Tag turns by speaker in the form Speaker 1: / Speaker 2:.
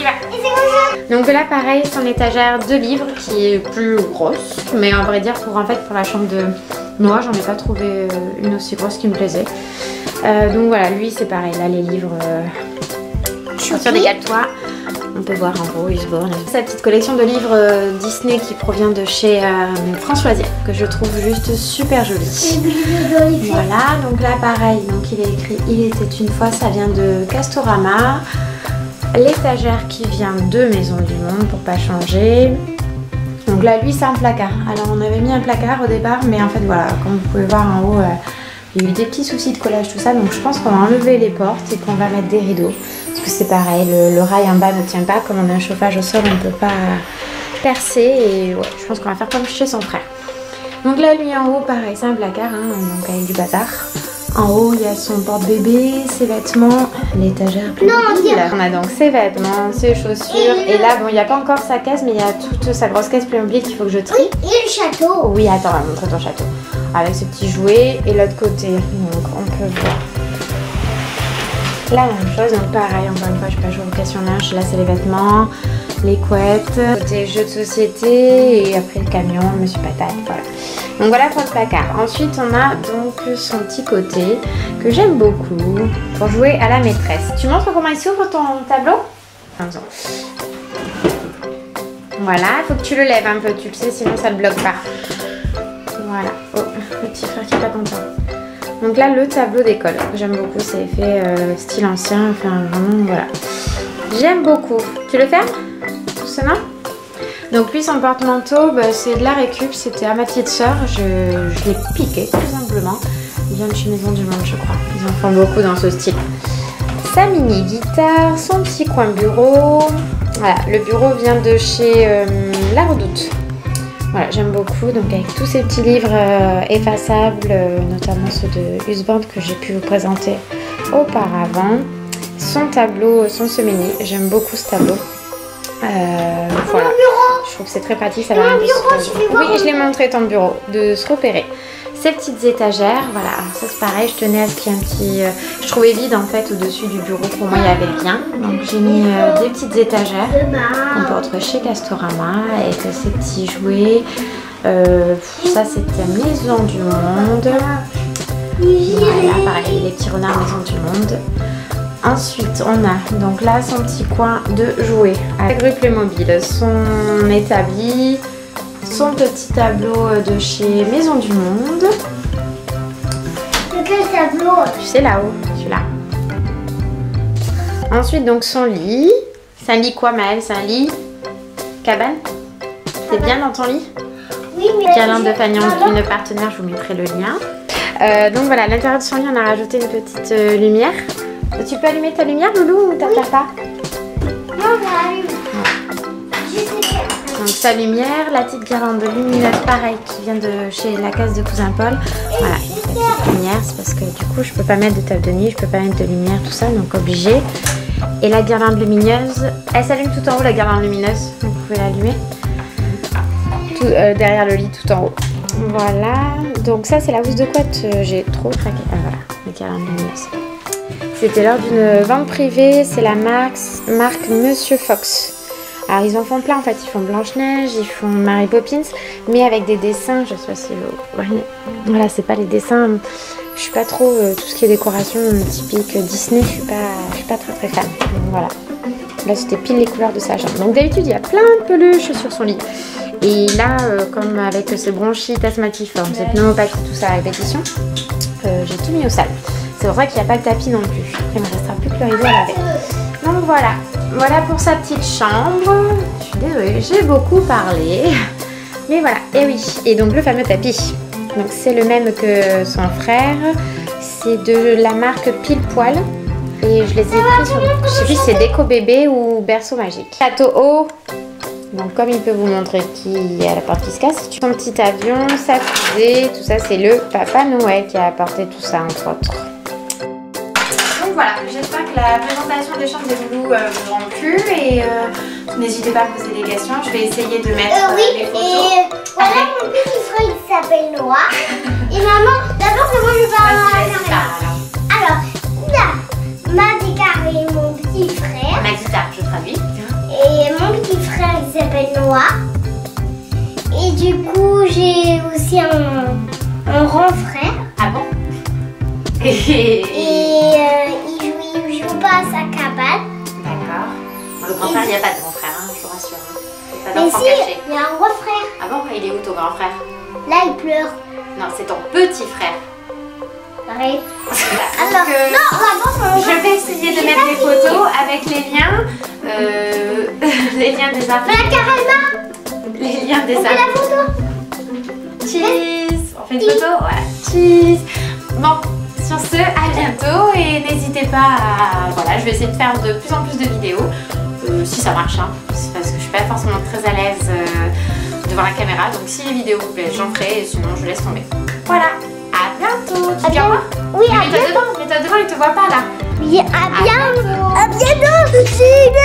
Speaker 1: y va. Donc là pareil, son étagère de livres qui est plus grosse. Mais en vrai dire pour la chambre de Noah, j'en ai pas trouvé une aussi grosse qui me plaisait. Donc voilà, lui c'est pareil, là les livres sur des gâtois. On peut voir en gros Usborne. Sa petite collection de livres Disney qui provient de chez Françoisier, que je trouve juste super jolie. Voilà, donc là pareil, donc il est écrit Il était une fois, ça vient de Castorama. L'étagère qui vient de Maison du Monde pour pas changer. Donc là lui c'est un placard. Alors on avait mis un placard au départ, mais en fait voilà, comme vous pouvez voir en haut, il y a eu des petits soucis de collage tout ça, donc je pense qu'on va enlever les portes et qu'on va mettre des rideaux. Parce que c'est pareil, le rail en bas ne tient pas, comme on a un chauffage au sol, on ne peut pas percer et ouais, je pense qu'on va faire comme chez son frère. Donc là lui en haut pareil, c'est un placard, hein, donc avec du bazar. En haut il y a son porte-bébé, ses vêtements, l'étagère plus vide. On a donc ses vêtements, ses chaussures et là bon il n'y a pas encore sa caisse mais il y a toute sa grosse caisse Playmobil qu'il faut que je trie.
Speaker 2: Oui, et le château.
Speaker 1: Oui attends, on va montrer ton château. Avec ses petits jouets et l'autre côté, donc on peut voir la même chose, donc pareil, encore une fois je ne vais pas jouer aux questions linge, là c'est les vêtements, les couettes, côté jeux de société et après le camion, Monsieur Patate, voilà. Donc voilà pour le placard. Ensuite on a donc son petit côté que j'aime beaucoup pour jouer à la maîtresse. Tu montres comment il s'ouvre ton tableau? Voilà, il faut que tu le lèves un peu, tu le sais, sinon ça ne bloque pas. Voilà, oh, le petit frère qui est pas content. Donc là, le tableau d'école, j'aime beaucoup, c'est fait style ancien, enfin vraiment, voilà. J'aime beaucoup. Tu le fermes? Doucement. Donc lui, son porte-manteau, bah, c'est de la récup, c'était à ma petite soeur, je l'ai piqué tout simplement. Il vient de chez Maison du Monde, je crois. Ils en font beaucoup dans ce style. Sa mini-guitare, son petit coin bureau. Voilà, le bureau vient de chez La Redoute. Voilà, j'aime beaucoup, donc avec tous ces petits livres effaçables, notamment ceux de Usborne que j'ai pu vous présenter auparavant. Son tableau, son semainier, j'aime beaucoup ce tableau. Voilà, je trouve que c'est très pratique, ça va un peu se... Oui, je l'ai montré ton bureau, de se repérer. Ces petites étagères, voilà, alors ça c'est pareil, je tenais à ce qu'il y ait un petit... je trouvais vide en fait au-dessus du bureau, pour moi il n'y avait rien. Donc j'ai mis des petites étagères qu'on peut retrouver chez Castorama avec ces petits jouets. Ça c'était Maison du Monde. Voilà, pareil, les petits renards Maison du Monde. Ensuite on a donc là son petit coin de jouets avec Groupe Playmobil, son établi. Son petit tableau de chez Maison du Monde.
Speaker 2: Quel tableau?
Speaker 1: Tu sais là-haut, celui-là. Ensuite donc son lit. C'est un lit quoi Maëlle? C'est un lit cabane? T'es bien dans ton lit?
Speaker 2: Oui mais...
Speaker 1: Guirlande de Fagnon, une partenaire, je vous mettrai le lien. Donc voilà, à l'intérieur de son lit on a rajouté une petite lumière. Tu peux allumer ta lumière Loulou ou t'as pas?
Speaker 2: Non, j'allume.
Speaker 1: Donc sa lumière, la petite guirlande lumineuse pareil qui vient de chez la case de Cousin Paul. Voilà, la petite lumière, c'est parce que du coup je peux pas mettre de table de nuit, je peux pas mettre de lumière, tout ça, donc obligé. Et la guirlande lumineuse, elle s'allume tout en haut la guirlande lumineuse, vous pouvez l'allumer. Derrière le lit tout en haut. Voilà, donc ça c'est la housse de couette, j'ai trop craqué. Ah, voilà, la guirlande lumineuse. C'était lors d'une vente privée, c'est la marque Monsieur Fox. Alors ils en font plein en fait, ils font Blanche-Neige, ils font Mary Poppins, mais avec des dessins, je sais pas si vous voyez. Voilà, c'est pas les dessins, je suis pas trop tout ce qui est décoration typique Disney, je suis pas très fan. Donc voilà, là c'était pile les couleurs de sa chambre. Donc d'habitude il y a plein de peluches sur son lit. Et là, comme avec ce bronchite asthmatiforme, cette pneumopathie, tout ça à répétition, j'ai tout mis au sale. C'est pour ça qu'il n'y a pas le tapis non plus. Après, il ne me restera plus que le rideau à laver. Donc voilà, voilà pour sa petite chambre. Je suis désolée, j'ai beaucoup parlé. Mais voilà, et oui. Et donc le fameux tapis. Donc c'est le même que son frère. C'est de la marque Pile Poil. Et je les ai pris sur... Je sais plus si c'est Déco Bébé ou Berceau Magique. Château haut. Donc comme il peut vous montrer qui est à la porte qui se casse. Son petit avion, sa fusée, tout ça c'est le Papa Noël qui a apporté tout ça entre autres. Donc voilà, j'espère que la présentation des chambres des loulous vous aura plu et n'hésitez pas à me poser des questions. Je vais essayer de mettre les photos.
Speaker 2: Et voilà mon petit frère, il s'appelle Noah. Et maman, d'abord moi je parle à la caméra. Alors, là, ma guitare et mon petit frère.
Speaker 1: Ma guitare, je traduis.
Speaker 2: il s'appelle Noah. Et du coup, j'ai aussi un grand frère.
Speaker 1: Ah bon?
Speaker 2: Et il joue pas à sa cabane.
Speaker 1: D'accord. Le grand frère, il n'y a pas de grand frère, hein, je vous rassure. Pas
Speaker 2: Mais
Speaker 1: d'enfant
Speaker 2: si,
Speaker 1: caché.
Speaker 2: il y a un grand frère.
Speaker 1: Ah bon? Il est où ton grand frère?
Speaker 2: Là, il pleure.
Speaker 1: Non, c'est ton petit frère.
Speaker 2: Arrête.
Speaker 1: Donc,
Speaker 2: Alors, non, vraiment,
Speaker 1: je vais essayer de mettre des photos avec les liens. Les liens des arbres.
Speaker 2: la carrément.
Speaker 1: Les liens des
Speaker 2: On fait la
Speaker 1: arbres.
Speaker 2: photo.
Speaker 1: Cheese. On fait une photo? Ouais. Cheese. Bon, sur ce, à bientôt. Et n'hésitez pas à... Voilà, je vais essayer de faire de plus en plus de vidéos. Si ça marche, hein. C'est parce que je suis pas forcément très à l'aise devant la caméra. Donc si les vidéos vous plaisent, j'en ferai. Et sinon, je laisse tomber. Voilà. À bientôt. Tu dis au revoir?
Speaker 2: Oui, à
Speaker 1: Mets-toi
Speaker 2: bientôt.
Speaker 1: devant, mets-toi devant, il te voit pas là.
Speaker 2: Oui, à bientôt. À bientôt. C'est une